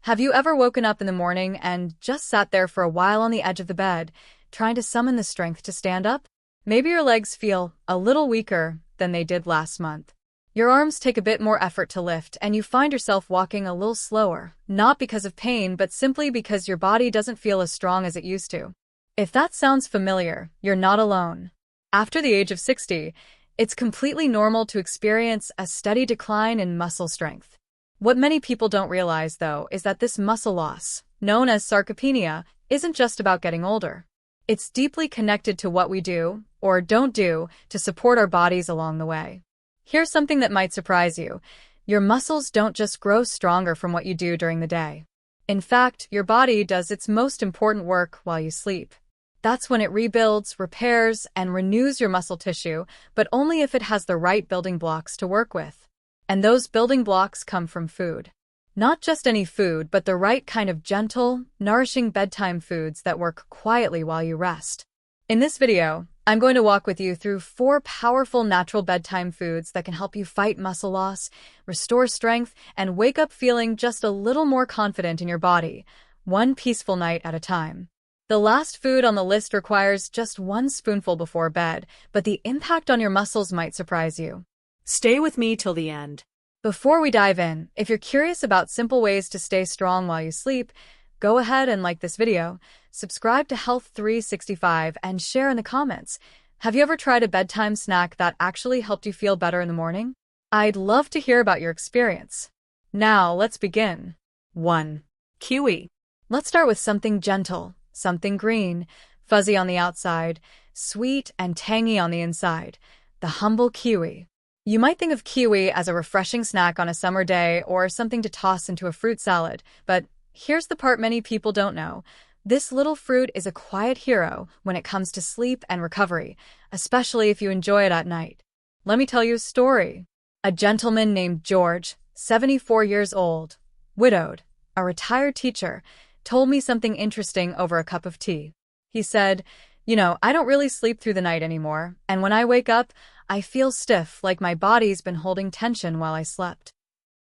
Have you ever woken up in the morning and just sat there for a while on the edge of the bed, trying to summon the strength to stand up? Maybe your legs feel a little weaker than they did last month. Your arms take a bit more effort to lift, and you find yourself walking a little slower, not because of pain, but simply because your body doesn't feel as strong as it used to. If that sounds familiar, you're not alone. After the age of 60, it's completely normal to experience a steady decline in muscle strength. What many people don't realize, though, is that this muscle loss, known as sarcopenia, isn't just about getting older. It's deeply connected to what we do, or don't do, to support our bodies along the way. Here's something that might surprise you. Your muscles don't just grow stronger from what you do during the day. In fact, your body does its most important work while you sleep. That's when it rebuilds, repairs, and renews your muscle tissue, but only if it has the right building blocks to work with. And those building blocks come from food. Not just any food, but the right kind of gentle, nourishing bedtime foods that work quietly while you rest. In this video, I'm going to walk with you through 4 powerful natural bedtime foods that can help you fight muscle loss, restore strength, and wake up feeling just a little more confident in your body, one peaceful night at a time. The last food on the list requires just 1 spoonful before bed, but the impact on your muscles might surprise you. Stay with me till the end. Before we dive in, if you're curious about simple ways to stay strong while you sleep, go ahead and like this video, subscribe to Health 365, and share in the comments. Have you ever tried a bedtime snack that actually helped you feel better in the morning? I'd love to hear about your experience. Now, let's begin. 1. Kiwi. Let's start with something gentle, something green, fuzzy on the outside, sweet and tangy on the inside. The humble kiwi. You might think of kiwi as a refreshing snack on a summer day or something to toss into a fruit salad, but here's the part many people don't know. This little fruit is a quiet hero when it comes to sleep and recovery, especially if you enjoy it at night. Let me tell you a story. A gentleman named George, 74 years old, widowed, a retired teacher, told me something interesting over a cup of tea. He said, I don't really sleep through the night anymore, and when I wake up, I feel stiff, like my body's been holding tension while I slept.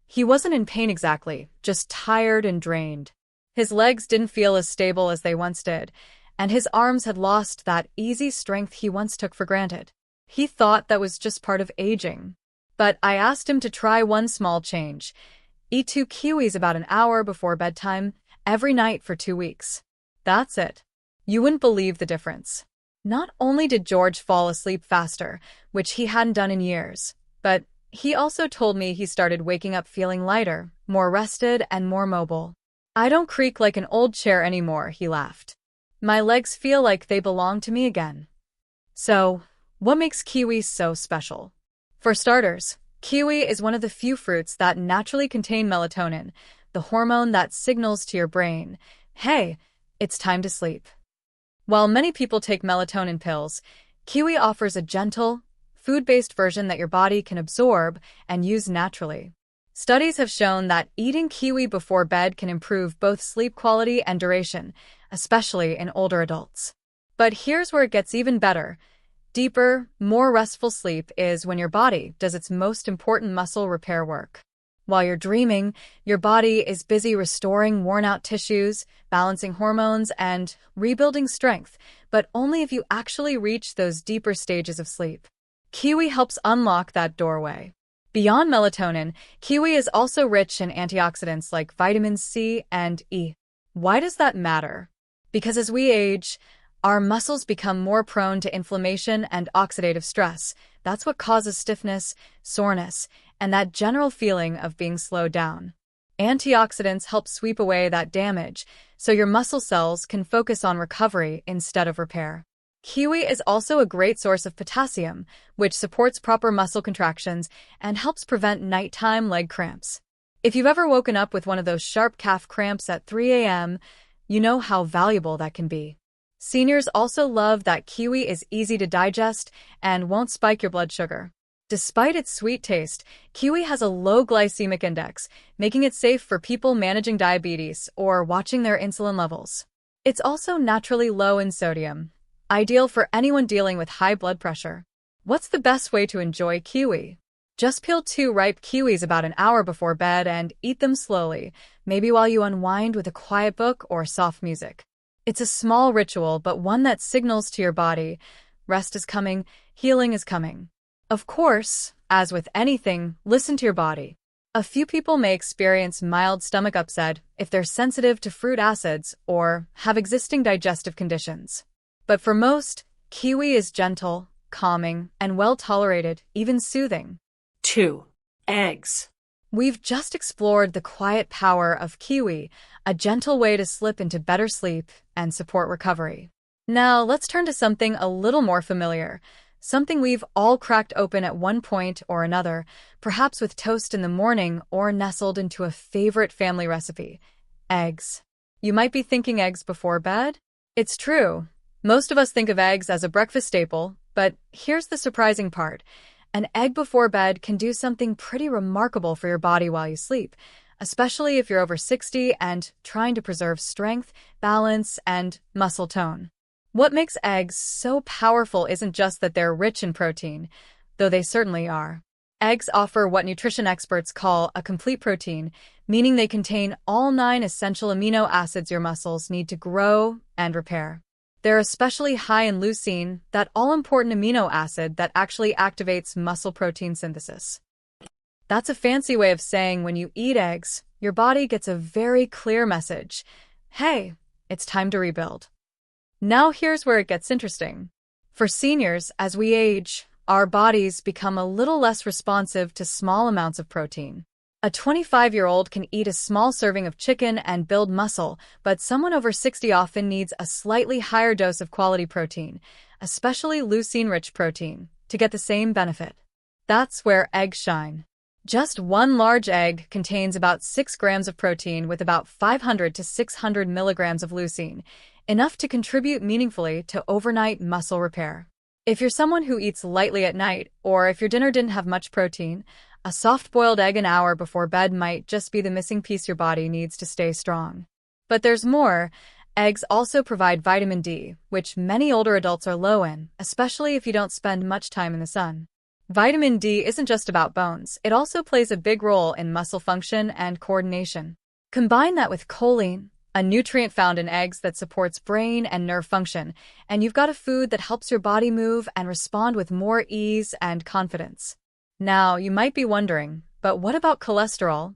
He wasn't in pain exactly, just tired and drained. His legs didn't feel as stable as they once did, and his arms had lost that easy strength he once took for granted. He thought that was just part of aging. But I asked him to try one small change. Eat 2 kiwis about an hour before bedtime, every night for 2 weeks. That's it. You wouldn't believe the difference. Not only did George fall asleep faster, which he hadn't done in years, but he also told me he started waking up feeling lighter, more rested, and more mobile. I don't creak like an old chair anymore, he laughed. My legs feel like they belong to me again. So, what makes kiwi so special? For starters, kiwi is one of the few fruits that naturally contain melatonin, the hormone that signals to your brain, hey, it's time to sleep. While many people take melatonin pills, kiwi offers a gentle, food-based version that your body can absorb and use naturally. Studies have shown that eating kiwi before bed can improve both sleep quality and duration, especially in older adults. But here's where it gets even better. Deeper, more restful sleep is when your body does its most important muscle repair work. While you're dreaming, your body is busy restoring worn-out tissues, balancing hormones, and rebuilding strength, but only if you actually reach those deeper stages of sleep. Kiwi helps unlock that doorway. Beyond melatonin, kiwi is also rich in antioxidants like vitamins C and E. Why does that matter? Because as we age, our muscles become more prone to inflammation and oxidative stress. That's what causes stiffness, soreness, and that general feeling of being slowed down. Antioxidants help sweep away that damage, so your muscle cells can focus on recovery instead of repair. Kiwi is also a great source of potassium, which supports proper muscle contractions and helps prevent nighttime leg cramps. If you've ever woken up with one of those sharp calf cramps at 3 a.m., you know how valuable that can be. Seniors also love that kiwi is easy to digest and won't spike your blood sugar. Despite its sweet taste, kiwi has a low glycemic index, making it safe for people managing diabetes or watching their insulin levels. It's also naturally low in sodium, ideal for anyone dealing with high blood pressure. What's the best way to enjoy kiwi? Just peel 2 ripe kiwis about an hour before bed and eat them slowly, maybe while you unwind with a quiet book or soft music. It's a small ritual, but one that signals to your body, rest is coming, healing is coming. Of course, as with anything, listen to your body. A few people may experience mild stomach upset if they're sensitive to fruit acids or have existing digestive conditions. But for most, kiwi is gentle, calming, and well tolerated, even soothing. 2. Eggs. We've just explored the quiet power of kiwi, a gentle way to slip into better sleep and support recovery. Now, let's turn to something a little more familiar, something we've all cracked open at one point or another, perhaps with toast in the morning or nestled into a favorite family recipe: eggs. You might be thinking eggs before bed? It's true. Most of us think of eggs as a breakfast staple, but here's the surprising part. An egg before bed can do something pretty remarkable for your body while you sleep, especially if you're over 60 and trying to preserve strength, balance, and muscle tone. What makes eggs so powerful isn't just that they're rich in protein, though they certainly are. Eggs offer what nutrition experts call a complete protein, meaning they contain all 9 essential amino acids your muscles need to grow and repair. They're especially high in leucine, that all-important amino acid that actually activates muscle protein synthesis. That's a fancy way of saying when you eat eggs, your body gets a very clear message. Hey, it's time to rebuild. Now here's where it gets interesting. For seniors, as we age, our bodies become a little less responsive to small amounts of protein. A 25-year-old can eat a small serving of chicken and build muscle, but someone over 60 often needs a slightly higher dose of quality protein, especially leucine-rich protein, to get the same benefit. That's where eggs shine. Just one large egg contains about 6 grams of protein with about 500 to 600 milligrams of leucine, enough to contribute meaningfully to overnight muscle repair. If you're someone who eats lightly at night, or if your dinner didn't have much protein, a soft-boiled egg an hour before bed might just be the missing piece your body needs to stay strong. But there's more. Eggs also provide vitamin D, which many older adults are low in, especially if you don't spend much time in the sun. Vitamin D isn't just about bones, it also plays a big role in muscle function and coordination. Combine that with choline, a nutrient found in eggs that supports brain and nerve function, and you've got a food that helps your body move and respond with more ease and confidence. Now, you might be wondering, but what about cholesterol?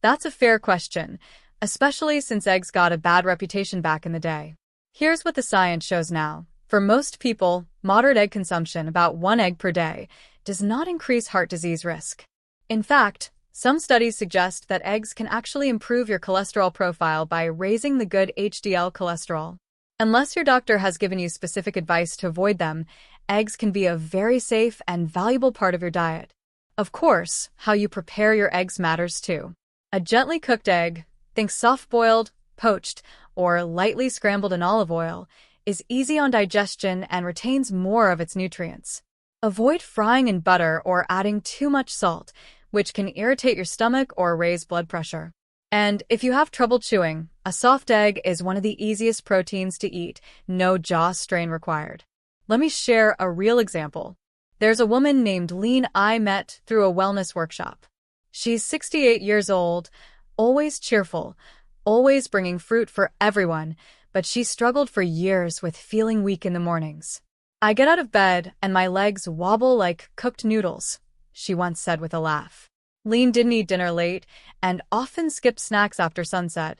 That's a fair question, especially since eggs got a bad reputation back in the day. Here's what the science shows now. For most people, moderate egg consumption, about 1 egg per day, does not increase heart disease risk. In fact, some studies suggest that eggs can actually improve your cholesterol profile by raising the good HDL cholesterol. Unless your doctor has given you specific advice to avoid them, eggs can be a very safe and valuable part of your diet. Of course, how you prepare your eggs matters too. A gently cooked egg, think soft-boiled, poached, or lightly scrambled in olive oil, is easy on digestion and retains more of its nutrients. Avoid frying in butter or adding too much salt, which can irritate your stomach or raise blood pressure. And if you have trouble chewing, a soft egg is one of the easiest proteins to eat, no jaw strain required. Let me share a real example. There's a woman named Lean I met through a wellness workshop. She's 68 years old, always cheerful, always bringing fruit for everyone, but she struggled for years with feeling weak in the mornings. "I get out of bed and my legs wobble like cooked noodles," she once said with a laugh. Lean didn't eat dinner late and often skipped snacks after sunset,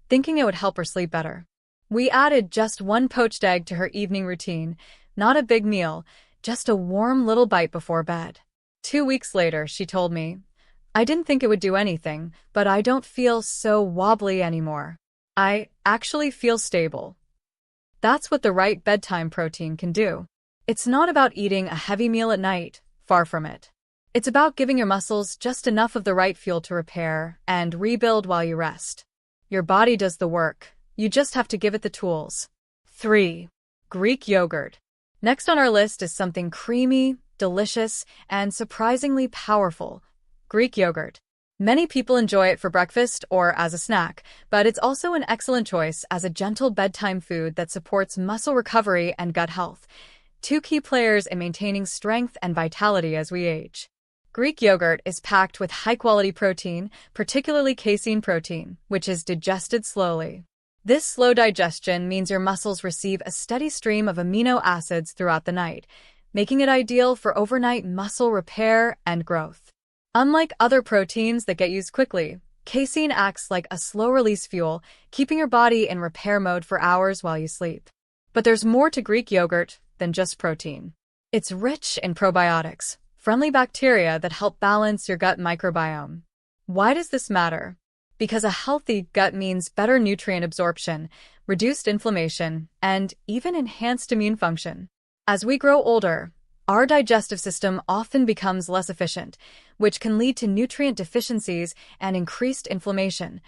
thinking it would help her sleep better. We added just 1 poached egg to her evening routine, not a big meal, just a warm little bite before bed. 2 weeks later, she told me, "I didn't think it would do anything, but I don't feel so wobbly anymore. I actually feel stable." That's what the right bedtime protein can do. It's not about eating a heavy meal at night, far from it. It's about giving your muscles just enough of the right fuel to repair and rebuild while you rest. Your body does the work. You just have to give it the tools. 3. Greek yogurt. Next on our list is something creamy, delicious, and surprisingly powerful: Greek yogurt. Many people enjoy it for breakfast or as a snack, but it's also an excellent choice as a gentle bedtime food that supports muscle recovery and gut health, 2 key players in maintaining strength and vitality as we age. Greek yogurt is packed with high-quality protein, particularly casein protein, which is digested slowly. This slow digestion means your muscles receive a steady stream of amino acids throughout the night, making it ideal for overnight muscle repair and growth. Unlike other proteins that get used quickly, casein acts like a slow-release fuel, keeping your body in repair mode for hours while you sleep. But there's more to Greek yogurt than just protein. It's rich in probiotics, friendly bacteria that help balance your gut microbiome. Why does this matter? Because a healthy gut means better nutrient absorption, reduced inflammation, and even enhanced immune function. As we grow older, our digestive system often becomes less efficient, which can lead to nutrient deficiencies and increased inflammation,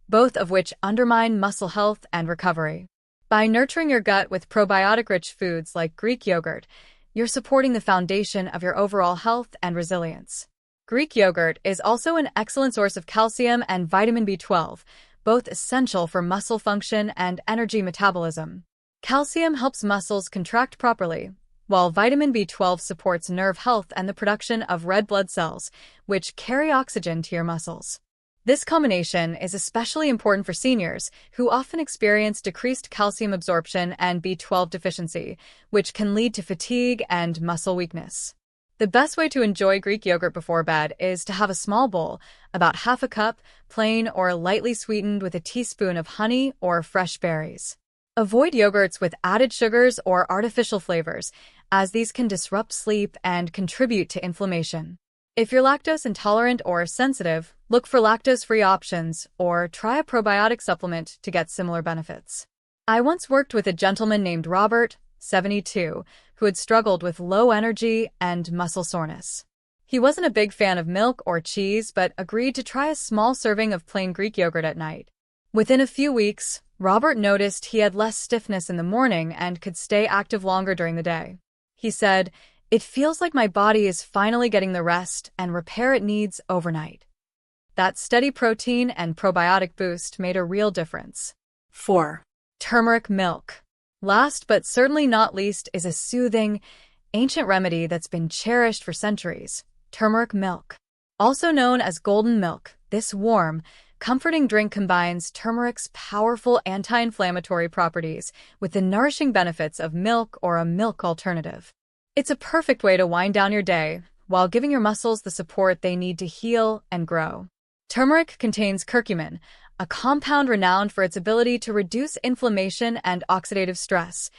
both of which undermine muscle health and recovery. By nurturing your gut with probiotic-rich foods like Greek yogurt, you're supporting the foundation of your overall health and resilience. Greek yogurt is also an excellent source of calcium and vitamin B12, both essential for muscle function and energy metabolism. Calcium helps muscles contract properly, while vitamin B12 supports nerve health and the production of red blood cells, which carry oxygen to your muscles. This combination is especially important for seniors who often experience decreased calcium absorption and B12 deficiency, which can lead to fatigue and muscle weakness. The best way to enjoy Greek yogurt before bed is to have a small bowl, about half a cup, plain or lightly sweetened with a teaspoon of honey or fresh berries. Avoid yogurts with added sugars or artificial flavors, as these can disrupt sleep and contribute to inflammation. If you're lactose intolerant or sensitive, look for lactose-free options or try a probiotic supplement to get similar benefits. I once worked with a gentleman named Robert, 72, who had struggled with low energy and muscle soreness. He wasn't a big fan of milk or cheese, but agreed to try a small serving of plain Greek yogurt at night. Within a few weeks, Robert noticed he had less stiffness in the morning and could stay active longer during the day. He said, "It feels like my body is finally getting the rest and repair it needs overnight." That steady protein and probiotic boost made a real difference. 4. Turmeric milk. Last but certainly not least is a soothing, ancient remedy that's been cherished for centuries: turmeric milk. Also known as golden milk, this warm, comforting drink combines turmeric's powerful anti-inflammatory properties with the nourishing benefits of milk or a milk alternative. It's a perfect way to wind down your day while giving your muscles the support they need to heal and grow. Turmeric contains curcumin, a compound renowned for its ability to reduce inflammation and oxidative stress,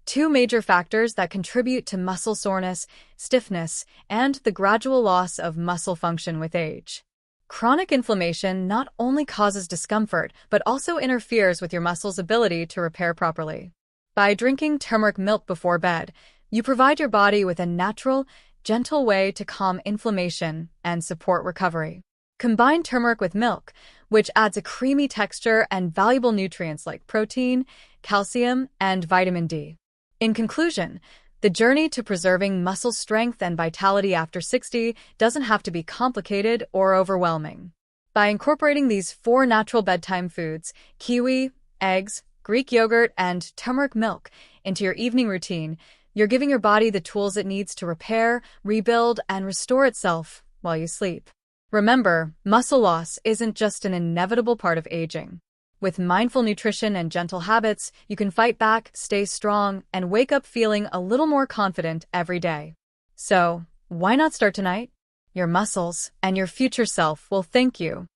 two major factors that contribute to muscle soreness, stiffness, and the gradual loss of muscle function with age. Chronic inflammation not only causes discomfort, but also interferes with your muscles' ability to repair properly. By drinking turmeric milk before bed, you provide your body with a natural, gentle way to calm inflammation and support recovery. Combine turmeric with milk, which adds a creamy texture and valuable nutrients like protein, calcium, and vitamin D. In conclusion, the journey to preserving muscle strength and vitality after 60 doesn't have to be complicated or overwhelming. By incorporating these 4 natural bedtime foods, kiwi, eggs, Greek yogurt, and turmeric milk, into your evening routine, you're giving your body the tools it needs to repair, rebuild, and restore itself while you sleep. Remember, muscle loss isn't just an inevitable part of aging. With mindful nutrition and gentle habits, you can fight back, stay strong, and wake up feeling a little more confident every day. So, why not start tonight? Your muscles and your future self will thank you.